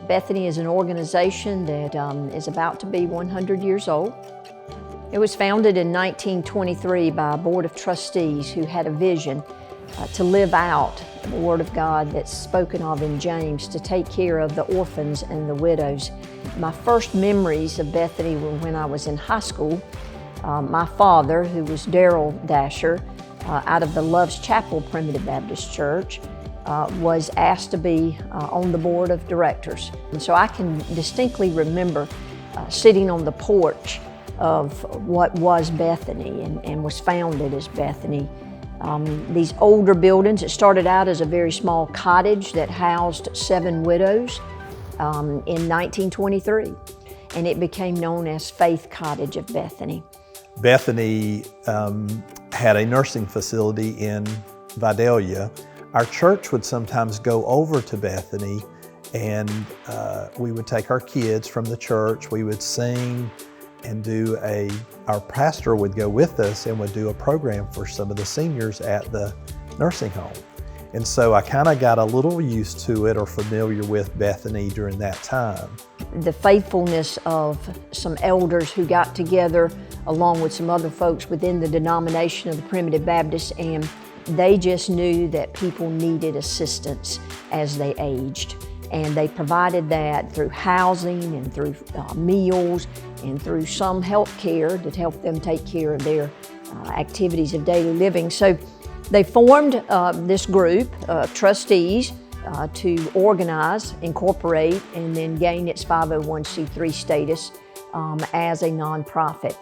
Bethany is an organization that is about to be 100 years old. It was founded in 1923 by a board of trustees who had a vision to live out the Word of God that's spoken of in James, to take care of the orphans and the widows. My first memories of Bethany were when I was in high school. My father, who was Darrell Dasher, out of the Love's Chapel Primitive Baptist Church, was asked to be on the board of directors. And so I can distinctly remember sitting on the porch of what was Bethany and was founded as Bethany. These older buildings, it started out as a very small cottage that housed 7 widows in 1923, and it became known as Faith Cottage of Bethany. Bethany had a nursing facility in Vidalia. Our church would sometimes go over to Bethany, and we would take our kids from the church, we would sing and our pastor would go with us and would do a program for some of the seniors at the nursing home. And so I kind of got a little used to it or familiar with Bethany during that time. The faithfulness of some elders who got together along with some other folks within the denomination of the Primitive Baptists, and they just knew that people needed assistance as they aged. And they provided that through housing and through meals and through some health care to help them take care of their activities of daily living. So they formed this group of trustees to organize, incorporate, and then gain its 501c3 status as a nonprofit.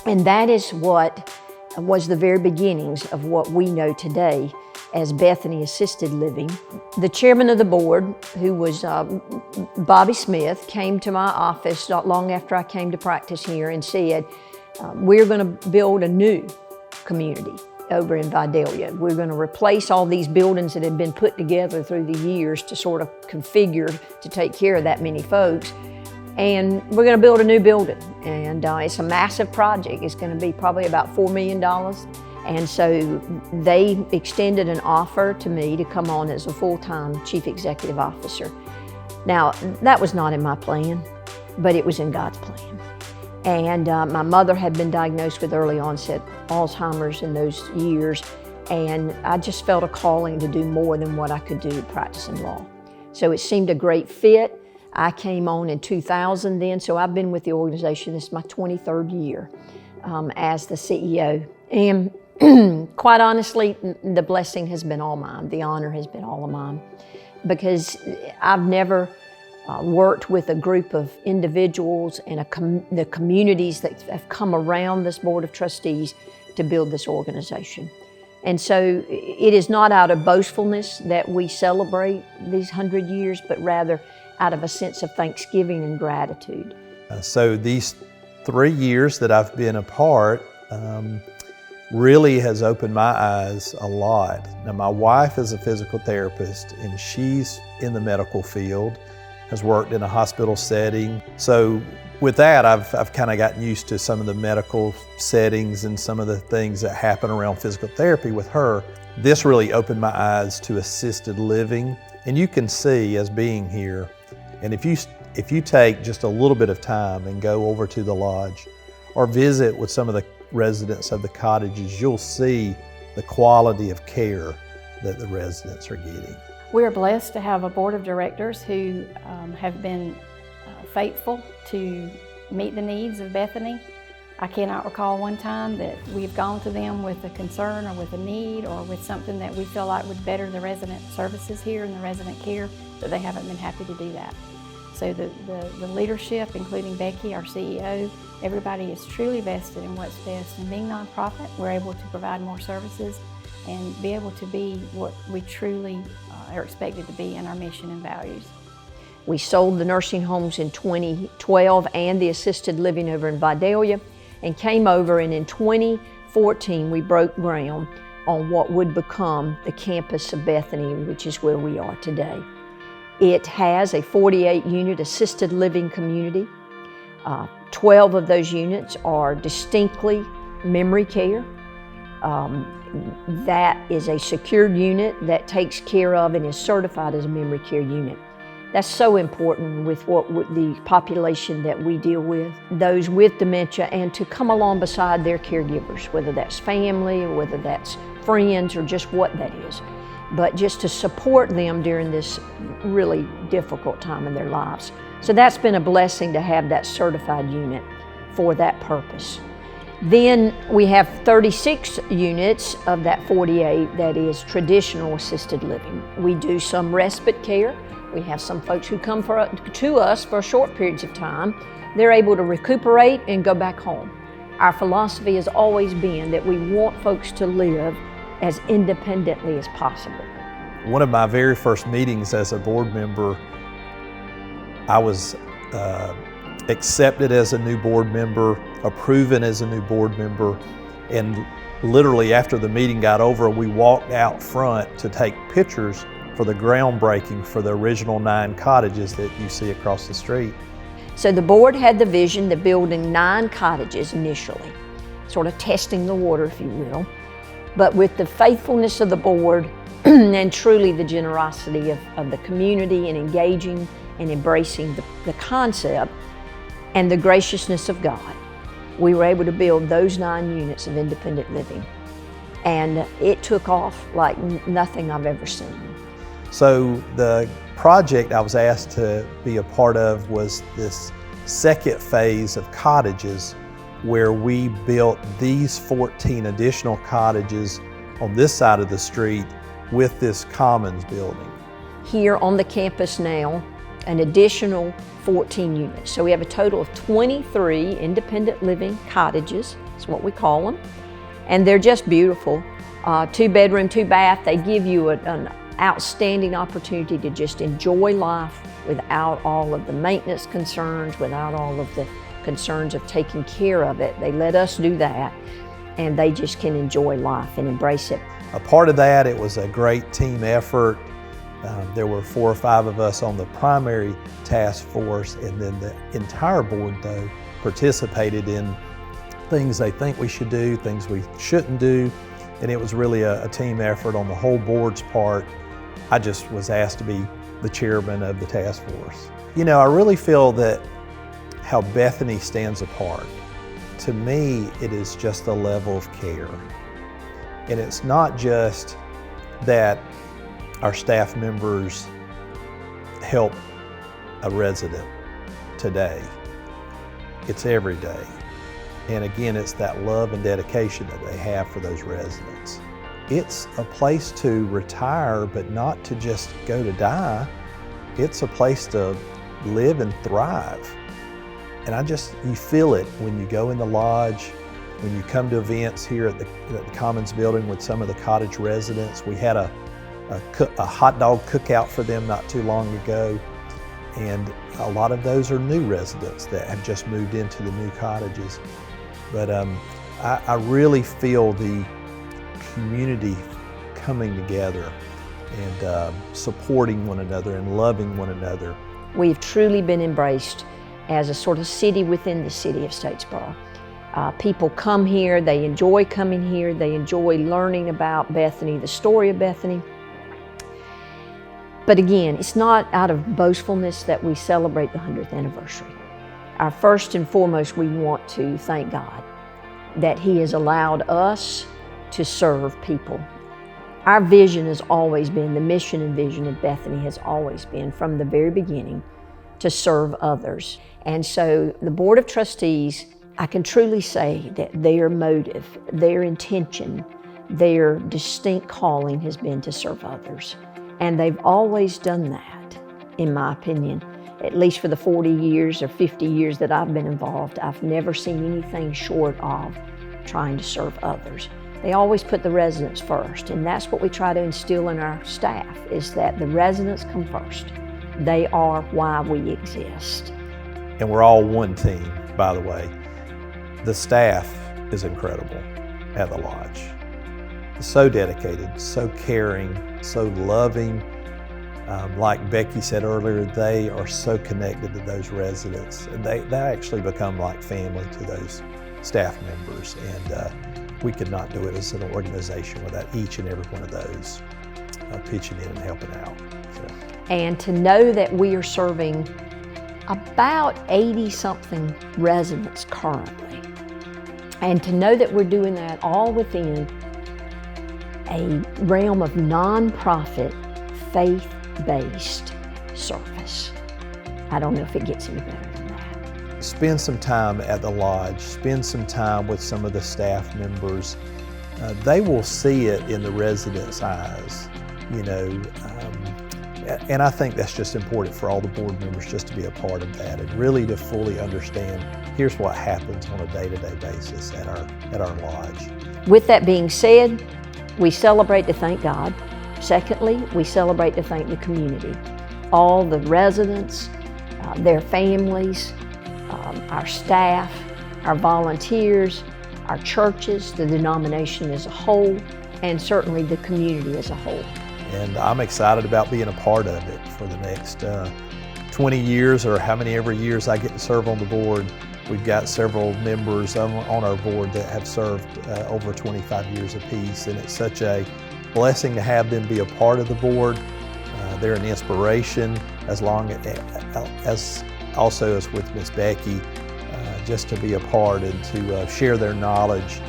And that is what was the very beginnings of what we know today as Bethany Assisted Living. The chairman of the board, who was Bobby Smith, came to my office not long after I came to practice here and said, we're going to build a new community over in Vidalia. We're going to replace all these buildings that had been put together through the years to sort of configure to take care of that many folks. And we're going to build a new building. And it's a massive project. It's going to be probably about $4 million. And so they extended an offer to me to come on as a full-time chief executive officer. Now, that was not in my plan, but it was in God's plan. And my mother had been diagnosed with early onset Alzheimer's in those years, and I just felt a calling to do more than what I could do practicing law. So it seemed a great fit. I came on in 2000 then, so I've been with the organization, this is my 23rd year as the CEO. And quite honestly, the blessing has been all mine. The honor has been all of mine, because I've never worked with a group of individuals and the communities that have come around this board of trustees to build this organization. And so it is not out of boastfulness that we celebrate these 100 years, but rather out of a sense of thanksgiving and gratitude. So these 3 years that I've been a part, really has opened my eyes a lot. Now, my wife is a physical therapist and she's in the medical field, has worked in a hospital setting. So with that, I've kind of gotten used to some of the medical settings and some of the things that happen around physical therapy with her. This really opened my eyes to assisted living. And you can see as being here, and if you take just a little bit of time and go over to the lodge or visit with some of the residents of the cottages, you'll see the quality of care that the residents are getting. We are blessed to have a board of directors who have been faithful to meet the needs of Bethany. I cannot recall one time that we've gone to them with a concern or with a need or with something that we feel like would better the resident services here and the resident care, that they haven't been happy to do that. So the leadership, including Becky, our CEO, everybody is truly vested in what's best. And being nonprofit, we're able to provide more services and be able to be what we truly are expected to be in our mission and values. We sold the nursing homes in 2012 and the assisted living over in Vidalia, and came over, and in 2014 we broke ground on what would become the campus of Bethany, which is where we are today. It has a 48-unit assisted living community. 12 of those units are distinctly memory care. that is a secured unit that takes care of and is certified as a memory care unit. That's so important with the population that we deal with, those with dementia, and to come along beside their caregivers, whether that's family or whether that's friends or just what that is. But just to support them during this really difficult time in their lives. So that's been a blessing to have that certified unit for that purpose. Then we have 36 units of that 48 that is traditional assisted living. We do some respite care. We have some folks who come to us for short periods of time. They're able to recuperate and go back home. Our philosophy has always been that we want folks to live as independently as possible. One of my very first meetings as a board member, I was accepted as a new board member, approved as a new board member, and literally after the meeting got over, we walked out front to take pictures for the groundbreaking for the original 9 cottages that you see across the street. So the board had the vision of building 9 cottages initially, sort of testing the water, if you will. But with the faithfulness of the board and truly the generosity of the community and engaging and embracing the concept and the graciousness of God, we were able to build those 9 units of independent living. And it took off like nothing I've ever seen. So the project I was asked to be a part of was this second phase of cottages, where we built these 14 additional cottages on this side of the street with this commons building. Here on the campus now, an additional 14 units. So we have a total of 23 independent living cottages, is what we call them. And they're just beautiful. 2 bedroom, 2 bath. They give you an outstanding opportunity to just enjoy life without all of the maintenance concerns, without all of the concerns of taking care of it. They let us do that, and they just can enjoy life and embrace it. A part of that, it was a great team effort. There were 4 or 5 of us on the primary task force, and then the entire board, though, participated in things they think we should do, things we shouldn't do, and it was really a team effort on the whole board's part. I just was asked to be the chairman of the task force. You know, I really feel that how Bethany stands apart, to me, it is just a level of care. And it's not just that our staff members help a resident today. It's every day. And again, it's that love and dedication that they have for those residents. It's a place to retire, but not to just go to die. It's a place to live and thrive. And you feel it when you go in the lodge, when you come to events here at the Commons building with some of the cottage residents. We had a hot dog cookout for them not too long ago. And a lot of those are new residents that have just moved into the new cottages. But I really feel the community coming together and supporting one another and loving one another. We've truly been embraced as a sort of city within the city of Statesboro. People come here, they enjoy coming here, they enjoy learning about Bethany, the story of Bethany. But again, it's not out of boastfulness that we celebrate the 100th anniversary. First and foremost, we want to thank God that He has allowed us to serve people. Our vision has always been, the mission and vision of Bethany has always been, from the very beginning, to serve others. And so the Board of Trustees, I can truly say that their motive, their intention, their distinct calling has been to serve others. And they've always done that, in my opinion. At least for the 40 years or 50 years that I've been involved, I've never seen anything short of trying to serve others. They always put the residents first, and that's what we try to instill in our staff, is that the residents come first. They are why we exist. And we're all one team, by the way. The staff is incredible at the lodge. So dedicated, so caring, so loving. Like Becky said earlier, they are so connected to those residents. And they actually become like family to those staff members. And we could not do it as an organization without each and every one of those pitching in and helping out. So. And to know that we are serving about 80-something residents currently, and to know that we're doing that all within a realm of nonprofit, faith-based service. I don't know if it gets any better than that. Spend some time at the lodge, spend some time with some of the staff members. They will see it in the residents' eyes, you know, and I think that's just important for all the board members just to be a part of that and really to fully understand, here's what happens on a day-to-day basis at our lodge. With that being said, we celebrate to thank God. Secondly, we celebrate to thank the community. All the residents, their families, our staff, our volunteers, our churches, the denomination as a whole, and certainly the community as a whole. And I'm excited about being a part of it for the next 20 years or how many ever years I get to serve on the board. We've got several members on our board that have served over 25 years apiece, and it's such a blessing to have them be a part of the board. They're an inspiration, as long as also as with Miss Becky, just to be a part and to share their knowledge.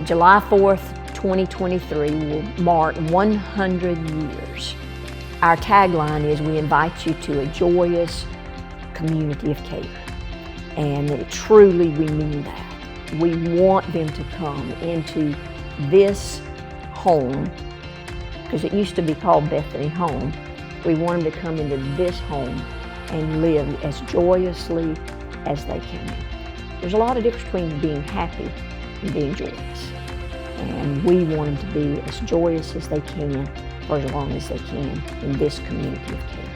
July 4th, 2023 will mark 100 years. Our tagline is, we invite you to a joyous community of care. And truly we mean that. We want them to come into this home, because it used to be called Bethany Home. We want them to come into this home and live as joyously as they can. There's a lot of difference between being happy and being joyous. And we want them to be as joyous as they can for as long as they can in this community of care.